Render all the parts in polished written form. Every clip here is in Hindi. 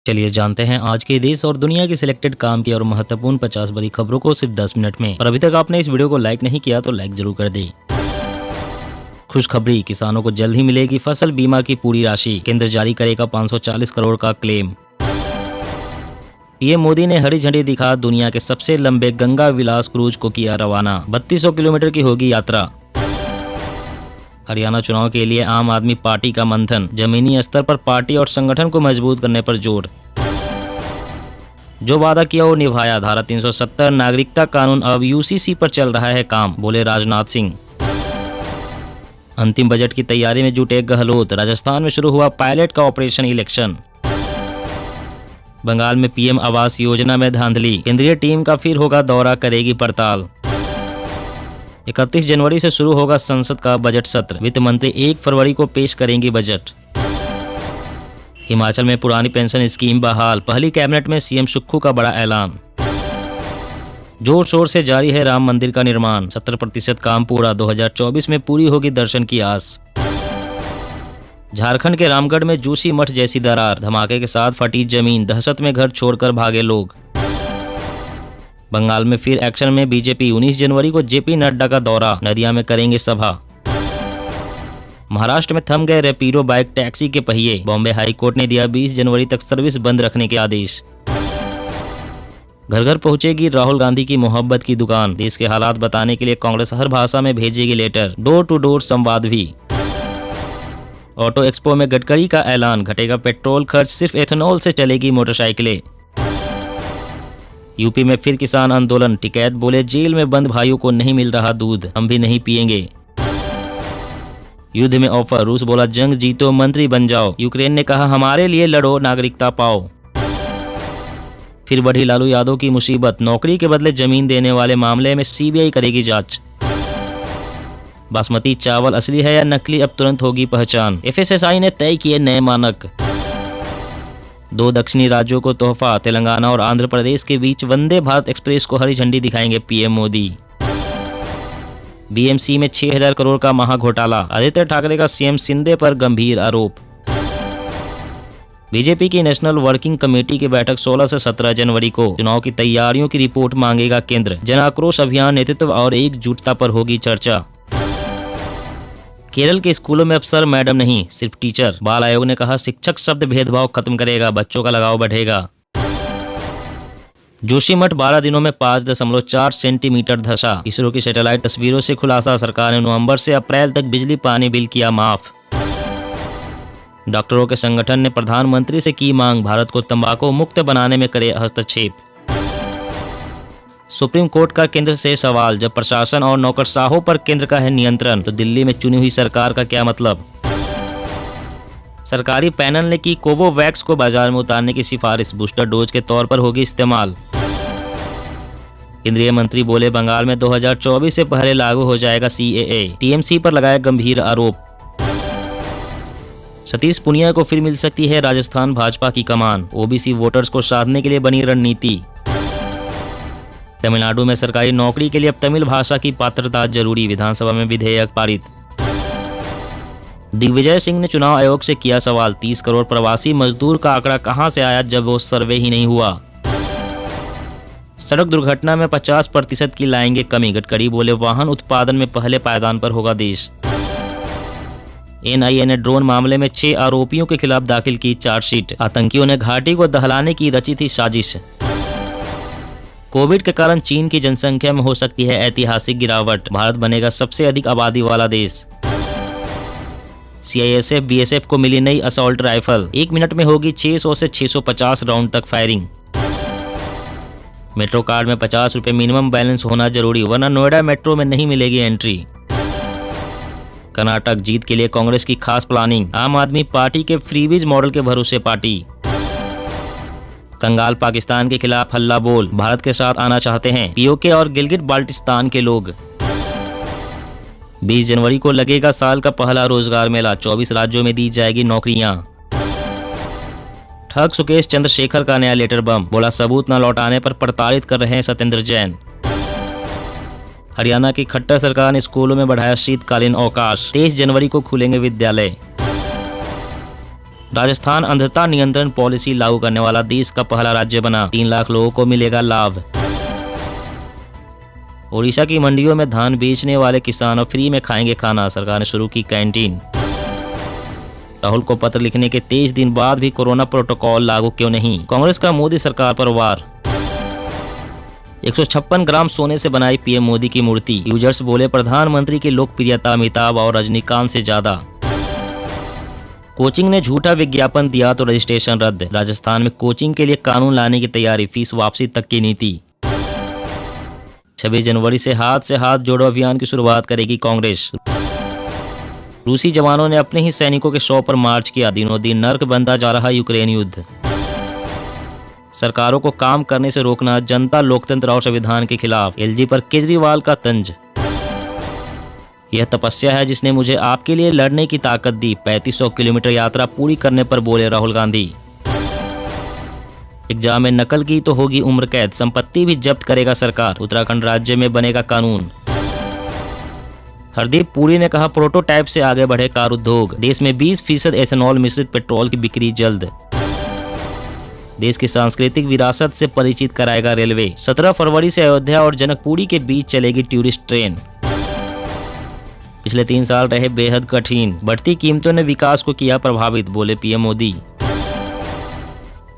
चलिए जानते हैं आज के देश और दुनिया की सिलेक्टेड काम की और महत्वपूर्ण 50 बड़ी खबरों को सिर्फ 10 मिनट में। और अभी तक आपने इस वीडियो को लाइक नहीं किया तो लाइक जरूर कर दें। खुशखबरी, किसानों को जल्द ही मिलेगी फसल बीमा की पूरी राशि। केंद्र जारी करेगा 540 करोड़ का क्लेम। पीएम मोदी ने हरी झंडी दिखा दुनिया के सबसे लंबे गंगा विलास क्रूज को किया रवाना। 3200 किलोमीटर की होगी यात्रा। हरियाणा चुनाव के लिए आम आदमी पार्टी का मंथन। जमीनी स्तर पर पार्टी और संगठन को मजबूत करने पर जोर। जो वादा किया वो निभाया। धारा 370 नागरिकता कानून अब यूसीसी पर चल रहा है काम, बोले राजनाथ सिंह। अंतिम बजट की तैयारी में जुटे गहलोत। राजस्थान में शुरू हुआ पायलट का ऑपरेशन इलेक्शन। बंगाल में पीएम आवास योजना में धांधली। केंद्रीय टीम का फिर होगा दौरा, करेगी पड़ताल। 31 जनवरी से शुरू होगा संसद का बजट सत्र। वित्त मंत्री 1 फरवरी को पेश करेंगी बजट। हिमाचल में पुरानी पेंशन स्कीम बहाल। पहली कैबिनेट में सीएम सुक्खू का बड़ा ऐलान। जोर शोर से जारी है राम मंदिर का निर्माण। 70% काम पूरा। 2024 में पूरी होगी दर्शन की आस। झारखंड के रामगढ़ में जोशी मठ जैसी दरार। धमाके के साथ फटी जमीन। दहशत में घर छोड़कर भागे लोग। बंगाल में फिर एक्शन में बीजेपी। 19 जनवरी को जेपी नड्डा का दौरा। नदिया में करेंगे सभा। महाराष्ट्र में थम गए रैपिडो बाइक टैक्सी के पहिए। बॉम्बे हाई कोर्ट ने दिया 20 जनवरी तक सर्विस बंद रखने के आदेश। घर घर पहुंचेगी राहुल गांधी की मोहब्बत की दुकान। देश के हालात बताने के लिए कांग्रेस हर भाषा में भेजेगी लेटर। डोर टू डोर संवाद भी। ऑटो एक्सपो में गडकरी का ऐलान। घटेगा पेट्रोल खर्च, सिर्फ एथेनॉल से चलेगी मोटरसाइकिलें। यूपी में फिर किसान आंदोलन। टिकैत बोले जेल में बंद भाइयों को नहीं मिल रहा दूध, हम भी नहीं पिएंगे। युद्ध में ऑफर। रूस बोला जंग जीतो मंत्री बन जाओ। यूक्रेन ने कहा हमारे लिए लड़ो, नागरिकता पाओ। फिर बढ़ी लालू यादव की मुसीबत। नौकरी के बदले जमीन देने वाले मामले में सीबीआई करेगी जांच। बासमती चावल असली है या नकली, अब तुरंत होगी पहचान। एफएसएसआई ने तय किए नए मानक। 2 दक्षिणी राज्यों को तोहफा। तेलंगाना और आंध्र प्रदेश के बीच वंदे भारत एक्सप्रेस को हरी झंडी दिखाएंगे पीएम मोदी। बीएमसी में 6000 करोड़ का महा घोटाला। आदित्य ठाकरे का सीएम शिंदे पर गंभीर आरोप। बीजेपी की नेशनल वर्किंग कमेटी की बैठक 16 से 17 जनवरी को। चुनाव की तैयारियों की रिपोर्ट मांगेगा केंद्र। जन आक्रोश अभियान नेतृत्व और एकजुटता पर होगी चर्चा। केरल के स्कूलों में अब सर मैडम नहीं, सिर्फ टीचर। बाल आयोग ने कहा शिक्षक शब्द भेदभाव खत्म करेगा, बच्चों का लगाव बढ़ेगा। जोशीमठ 12 दिनों में 5.4 सेंटीमीटर धंसा। इसरो की सैटेलाइट तस्वीरों से खुलासा। सरकार ने नवंबर से अप्रैल तक बिजली पानी बिल किया माफ। डॉक्टरों के संगठन ने प्रधानमंत्री से की मांग, भारत को तंबाकू मुक्त बनाने में करे हस्तक्षेप। सुप्रीम कोर्ट का केंद्र से सवाल, जब प्रशासन और नौकरशाहों पर केंद्र का है नियंत्रण तो दिल्ली में चुनी हुई सरकार का क्या मतलब। सरकारी पैनल ने की कोवोवैक्स को बाजार में उतारने की सिफारिश। बूस्टर डोज के तौर पर होगी इस्तेमाल। केंद्रीय मंत्री बोले बंगाल में 2024 से पहले लागू हो जाएगा सीएए। टीएमसी पर लगाया गंभीर आरोप। सतीश पुनिया को फिर मिल सकती है राजस्थान भाजपा की कमान। ओबीसी वोटर्स को साधने के लिए बनी रणनीति। तमिलनाडु में सरकारी नौकरी के लिए अब तमिल भाषा की पात्रता जरूरी। विधानसभा में विधेयक पारित। दिग्विजय सिंह ने चुनाव आयोग से किया सवाल। 30 करोड़ प्रवासी मजदूर का आंकड़ा कहां से आया जब वो सर्वे ही नहीं हुआ। सड़क दुर्घटना में 50% की लाएंगे कमी। गडकरी बोले वाहन उत्पादन में पहले पायदान पर होगा देश। एनआईए ने ड्रोन मामले में 6 आरोपियों के खिलाफ दाखिल की चार्जशीट। आतंकियों ने घाटी को दहलाने की रची थी साजिश। कोविड के कारण चीन की जनसंख्या में हो सकती है ऐतिहासिक गिरावट। भारत बनेगा सबसे अधिक आबादी वाला देश। सीआईएसएफ बीएसएफ को मिली नई असॉल्ट राइफल। 1 मिनट में होगी 600 से 650 राउंड तक फायरिंग। मेट्रो कार्ड में 50 रुपए मिनिमम बैलेंस होना जरूरी, वरना नोएडा मेट्रो में नहीं मिलेगी एंट्री। कर्नाटक जीत के लिए कांग्रेस की खास प्लानिंग। आम आदमी पार्टी के फ्रीबीज मॉडल के भरोसे पार्टी। कंगाल पाकिस्तान के खिलाफ हल्ला बोल। भारत के साथ आना चाहते हैं पीओके और गिलगिट बाल्टिस्तान के लोग। 20 जनवरी को लगेगा साल का पहला रोजगार मेला। 24 राज्यों में दी जाएगी नौकरियां। ठग सुकेश चंद्रशेखर का नया लेटर बम। बोला सबूत न लौटाने पर प्रताड़ित कर रहे हैं सत्येंद्र जैन। हरियाणा की खट्टर सरकार ने स्कूलों में बढ़ाया शीतकालीन अवकाश। 23 जनवरी को खुलेंगे विद्यालय। राजस्थान अंधता नियंत्रण पॉलिसी लागू करने वाला देश का पहला राज्य बना, 3 लाख लोगों को मिलेगा लाभ। ओडिशा की मंडियों में धान बेचने वाले किसान अब फ्री में खाएंगे खाना, सरकार ने शुरू की कैंटीन। राहुल को पत्र लिखने के 23 दिन बाद भी कोरोना प्रोटोकॉल लागू क्यों नहीं, कांग्रेस का मोदी सरकार पर वार। 156 ग्राम सोने से बनाई पीएम मोदी की मूर्ति, यूजर्स बोले प्रधानमंत्री की लोकप्रियता अमिताभ और रजनीकांत से ज्यादा। कोचिंग ने झूठा विज्ञापन दिया तो रजिस्ट्रेशन रद्द, राजस्थान में कोचिंग के लिए कानून लाने की तैयारी, फीस वापसी तक की नीति। 26 जनवरी से हाथ जोड़ो अभियान की शुरुआत करेगी कांग्रेस। रूसी जवानों ने अपने ही सैनिकों के शव पर मार्च किया, दिनों दिन नर्क बनता जा रहा यूक्रेन युद्ध। सरकारों को काम करने से रोकना जनता लोकतंत्र और संविधान के खिलाफ, एलजी पर केजरीवाल का तंज। यह तपस्या है जिसने मुझे आपके लिए लड़ने की ताकत दी, 3500 किलोमीटर यात्रा पूरी करने पर बोले राहुल गांधी। एग्जाम में नकल की तो होगी उम्र कैद, संपत्ति भी जब्त करेगा सरकार, उत्तराखंड राज्य में बनेगा कानून। हरदीप पुरी ने कहा प्रोटोटाइप से आगे बढ़े कार उद्योग, देश में 20% एथेनॉल मिश्रित पेट्रोल की बिक्री जल्द। देश की सांस्कृतिक विरासत से परिचित कराएगा रेलवे, 17 फरवरी से अयोध्या और जनकपुरी के बीच चलेगी टूरिस्ट ट्रेन। पिछले 3 साल रहे बेहद कठिन, बढ़ती कीमतों ने विकास को किया प्रभावित, बोले पीएम मोदी।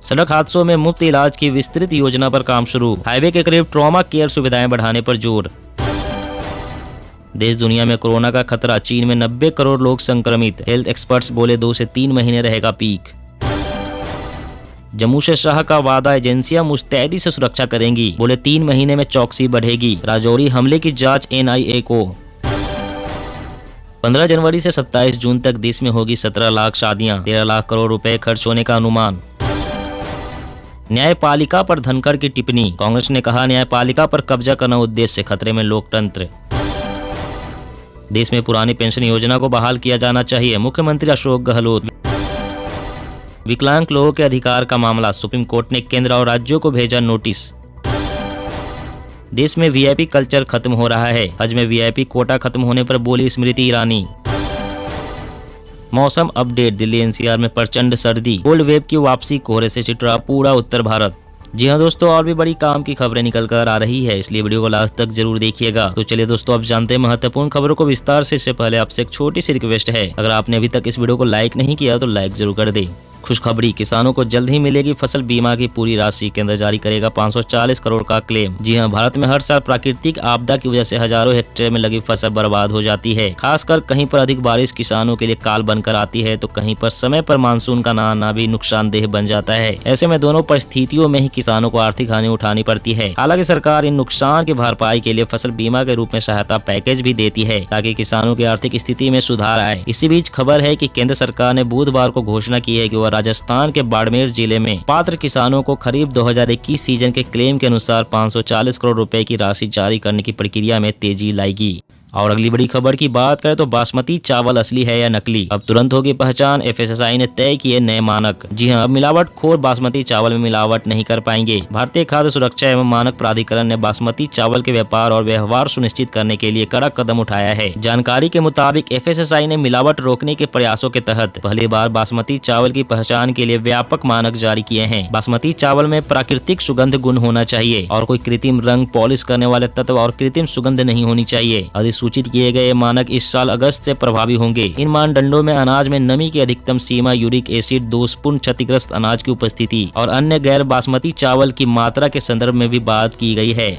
सड़क हादसों में मुफ्त इलाज की विस्तृत योजना पर काम शुरू, हाईवे के करीब ट्रॉमा केयर सुविधाएं बढ़ाने पर जोर। देश दुनिया में कोरोना का खतरा, चीन में 90 करोड़ लोग संक्रमित, हेल्थ एक्सपर्ट्स बोले 2 से 3 महीने रहेगा पीक। जम्मू से शाह का वादा, एजेंसियां मुस्तैदी से सुरक्षा करेंगी, बोले 3 महीने में चौकसी बढ़ेगी, राजौरी हमले की जांच एनआईए को। 15 जनवरी से 27 जून तक देश में होगी 17 लाख शादियां, 13 लाख करोड़ रुपए खर्च होने का अनुमान। न्यायपालिका पर धनखड़ की टिप्पणी, कांग्रेस ने कहा न्यायपालिका पर कब्जा करना उद्देश्य से खतरे में लोकतंत्र। देश में पुरानी पेंशन योजना को बहाल किया जाना चाहिए, मुख्यमंत्री अशोक गहलोत। विकलांग लोगों के अधिकार का मामला, सुप्रीम कोर्ट ने केंद्र और राज्यों को भेजा नोटिस। देश में वीआईपी कल्चर खत्म हो रहा है, हज में वीआईपी कोटा खत्म होने पर बोली स्मृति ईरानी। मौसम अपडेट, दिल्ली एनसीआर में प्रचंड सर्दी, कोल्ड वेव की वापसी, कोहरे से चिटरा पूरा उत्तर भारत। जी हाँ दोस्तों, और भी बड़ी काम की खबरें निकल कर आ रही है, इसलिए वीडियो को लास्ट तक जरूर देखिएगा। तो चलिए दोस्तों, अब जानते हैं महत्वपूर्ण खबरों को विस्तार से। इससे पहले आपसे एक छोटी सी रिक्वेस्ट है, अगर आपने अभी तक इस वीडियो को लाइक नहीं किया तो लाइक जरूर कर दे। खुशखबरी, किसानों को जल्द ही मिलेगी फसल बीमा की पूरी राशि, केंद्र जारी करेगा 540 करोड़ का क्लेम। जी हां, भारत में हर साल प्राकृतिक आपदा की वजह से हजारों हेक्टेयर में लगी फसल बर्बाद हो जाती है। खासकर कहीं पर अधिक बारिश किसानों के लिए काल बनकर आती है, तो कहीं पर समय पर मानसून का ना आना भी नुकसानदेह बन जाता है। ऐसे में दोनों परिस्थितियों में ही किसानों को आर्थिक हानि उठानी पड़ती है। हालांकि सरकार इन नुकसान की भरपाई के लिए फसल बीमा के रूप में सहायता पैकेज भी देती है, ताकि किसानों की आर्थिक स्थिति में सुधार आए। इसी बीच खबर है कि केंद्र सरकार ने बुधवार को घोषणा की है कि वह राजस्थान के बाड़मेर जिले में पात्र किसानों को खरीफ 2021 सीजन के क्लेम के अनुसार 540 करोड़ रुपए की राशि जारी करने की प्रक्रिया में तेजी लाएगी। और अगली बड़ी खबर की बात करें तो बासमती चावल असली है या नकली, अब तुरंत होगी पहचान, एफएसएसआई ने तय किए नए मानक। जी हां, अब मिलावटखोर बासमती चावल में मिलावट नहीं कर पाएंगे। भारतीय खाद्य सुरक्षा एवं मानक प्राधिकरण ने बासमती चावल के व्यापार और व्यवहार सुनिश्चित करने के लिए कड़ा कदम उठाया है। जानकारी के मुताबिक एफएसएसआई ने मिलावट रोकने के प्रयासों के तहत पहली बार बासमती चावल की पहचान के लिए व्यापक मानक जारी किए हैं। बासमती चावल में प्राकृतिक सुगंध गुण होना चाहिए और कोई कृत्रिम रंग, पॉलिश करने वाले तत्व और कृत्रिम सुगंध नहीं होनी चाहिए। सूचित किए गए मानक इस साल अगस्त से प्रभावी होंगे। इन मानदंडों में अनाज में नमी की अधिकतम सीमा, यूरिक एसिड, दोषपूर्ण क्षतिग्रस्त अनाज की उपस्थिति और अन्य गैर बासमती चावल की मात्रा के संदर्भ में भी बात की गई है।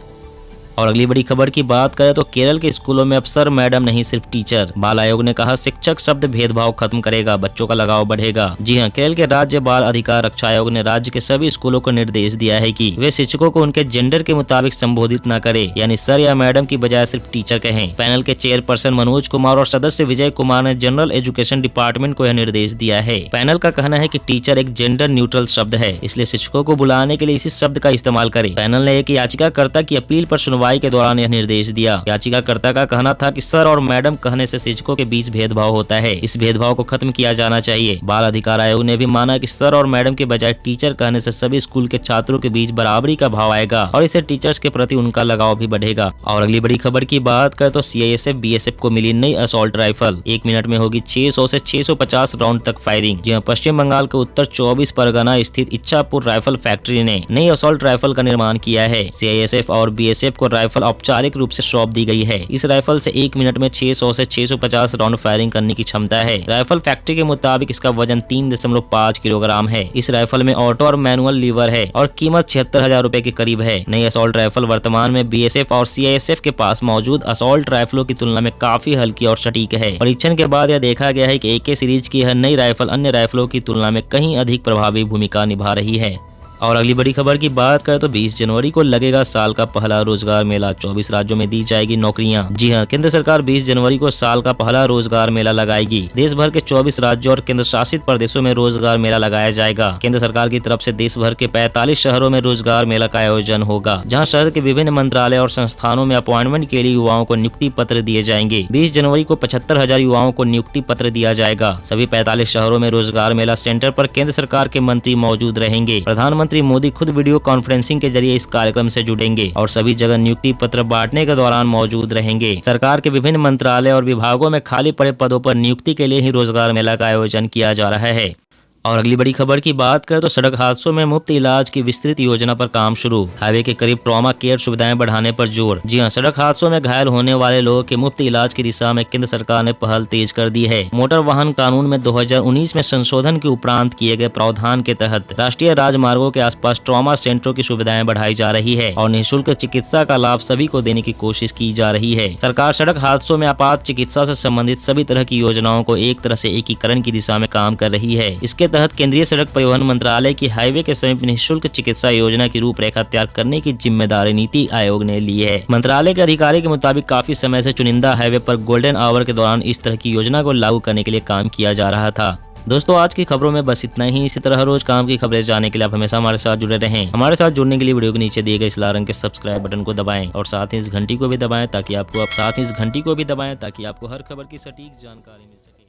और अगली बड़ी खबर की बात करें तो केरल के स्कूलों में अब सर मैडम नहीं सिर्फ टीचर। बाल आयोग ने कहा शिक्षक शब्द भेदभाव खत्म करेगा, बच्चों का लगाव बढ़ेगा। जी हां, केरल के राज्य बाल अधिकार रक्षा आयोग ने राज्य के सभी स्कूलों को निर्देश दिया है कि वे शिक्षकों को उनके जेंडर के मुताबिक संबोधित न करें, यानी सर या मैडम की बजाय सिर्फ टीचर कहें। पैनल के चेयरपर्सन मनोज कुमार और सदस्य विजय कुमार ने जनरल एजुकेशन डिपार्टमेंट को यह निर्देश दिया है। पैनल का कहना है कि टीचर एक जेंडर न्यूट्रल शब्द है, इसलिए शिक्षकों को बुलाने के लिए इसी शब्द का इस्तेमाल करें। पैनल ने एक याचिकाकर्ता की अपील पर सुनवाई सुनवाई के दौरान यह निर्देश दिया। याचिकाकर्ता का कहना था कि सर और मैडम कहने से शिक्षकों के बीच भेदभाव होता है, इस भेदभाव को खत्म किया जाना चाहिए। बाल अधिकार आयोग ने भी माना कि सर और मैडम के बजाय टीचर कहने से सभी स्कूल के छात्रों के बीच बराबरी का भाव आएगा और इससे टीचर्स के प्रति उनका लगाव भी बढ़ेगा। और अगली बड़ी खबर की बात करें तो सीआईएसएफ बीएसएफ को मिली नई असॉल्ट राइफल। 1 मिनट में होगी 600 से 650 राउंड तक फायरिंग। जी हां, पश्चिम बंगाल के उत्तर 24 परगना स्थित इच्छापुर राइफल फैक्ट्री ने नई असॉल्ट राइफल का निर्माण किया है। सीआईएसएफ और बीएसएफ को राइफल औपचारिक रूप से सौंप दी गई है। इस राइफल से 1 मिनट में 600 से 650 राउंड फायरिंग करने की क्षमता है। राइफल फैक्ट्री के मुताबिक इसका वजन 3.5 किलोग्राम है। इस राइफल में ऑटो और मैनुअल लीवर है और कीमत 76,000 रुपए के करीब है। नई असॉल्ट राइफल वर्तमान में बीएसएफ और सीआईएसएफ के पास मौजूद असॉल्ट राइफलों की तुलना में काफी हल्की और सटीक है। परीक्षण के बाद यह देखा गया है कि एके सीरीज की यह नई राइफल अन्य राइफलों की तुलना में कहीं अधिक प्रभावी भूमिका निभा रही है। और अगली बड़ी खबर की बात करें तो 20 जनवरी को लगेगा साल का पहला रोजगार मेला। 24 राज्यों में दी जाएगी नौकरियां। जी हां, केंद्र सरकार 20 जनवरी को साल का पहला रोजगार मेला लगाएगी। देश भर के 24 राज्यों और केंद्र शासित प्रदेशों में रोजगार मेला लगाया जाएगा। केंद्र सरकार की तरफ से देश भर के 45 शहरों में रोजगार मेला का आयोजन होगा, जहाँ शहर के विभिन्न मंत्रालय और संस्थानों में अपॉइंटमेंट के लिए युवाओं को नियुक्ति पत्र दिए जाएंगे। 20 जनवरी को 75,000 युवाओं को नियुक्ति पत्र दिया जाएगा। सभी 45 शहरों में रोजगार मेला सेंटर पर केंद्र सरकार के मंत्री मौजूद रहेंगे। प्रधानमंत्री मोदी खुद वीडियो कॉन्फ्रेंसिंग के जरिए इस कार्यक्रम से जुड़ेंगे और सभी जगह नियुक्ति पत्र बांटने के दौरान मौजूद रहेंगे। सरकार के विभिन्न मंत्रालय और विभागों में खाली पड़े पदों पर नियुक्ति के लिए ही रोजगार मेला का आयोजन किया जा रहा है। और अगली बड़ी खबर की बात करें तो सड़क हादसों में मुफ्त इलाज की विस्तृत योजना पर काम शुरू। हाईवे के करीब ट्रॉमा केयर सुविधाएं बढ़ाने पर जोर। जी हां, सड़क हादसों में घायल होने वाले लोगों के मुफ्त इलाज की दिशा में केंद्र सरकार ने पहल तेज कर दी है। मोटर वाहन कानून में 2019 में संशोधन के उपरांत किए गए प्रावधान के तहत राष्ट्रीय राजमार्गों के आसपास ट्रॉमा सेंटरों की सुविधाएं बढ़ाई जा रही है और निःशुल्क चिकित्सा का लाभ सभी को देने की कोशिश की जा रही है। सरकार सड़क हादसों में आपात चिकित्सा से संबंधित सभी तरह की योजनाओं को एक तरह से एकीकरण की दिशा में काम कर रही है। इसके तहत केंद्रीय सड़क परिवहन मंत्रालय की हाईवे के समीप निःशुल्क चिकित्सा योजना की रूपरेखा तैयार करने की जिम्मेदारी नीति आयोग ने ली है। मंत्रालय के अधिकारी के मुताबिक काफी समय से चुनिंदा हाईवे पर गोल्डन आवर के दौरान इस तरह की योजना को लागू करने के लिए काम किया जा रहा था। दोस्तों, आज की खबरों में बस इतना ही। इसी तरह रोज काम की खबरें जानने के लिए आप हमेशा हमारे साथ जुड़े रहें। हमारे साथ जुड़ने के लिए वीडियो के नीचे दिए गए इस लाल रंग के सब्सक्राइब बटन को दबाएं और साथ ही इस घंटी को भी दबाएं ताकि आपको हर खबर की सटीक जानकारी मिल सके।